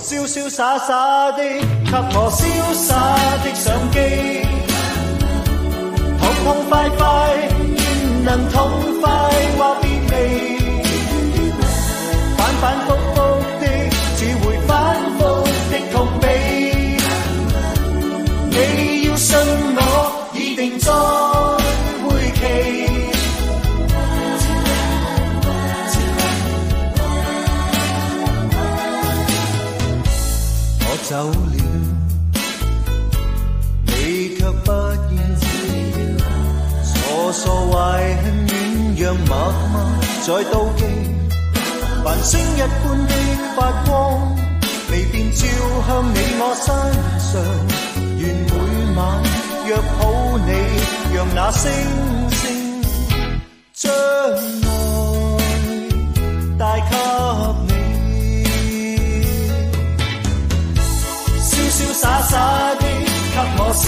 瀟瀟灑灑的，給我瀟灑的相機，痛痛快快，願能痛快或別離，反反覆覆的，只會反覆的痛悲。你要信我，已定在會期。我走了，你卻不見，傻傻懷恨遠讓默默在妒忌，繁星一般的發光，未變照向你我身上，願每晚約好你，讓那星星將愛帶給你。瀟瀟灑灑的，給我瀟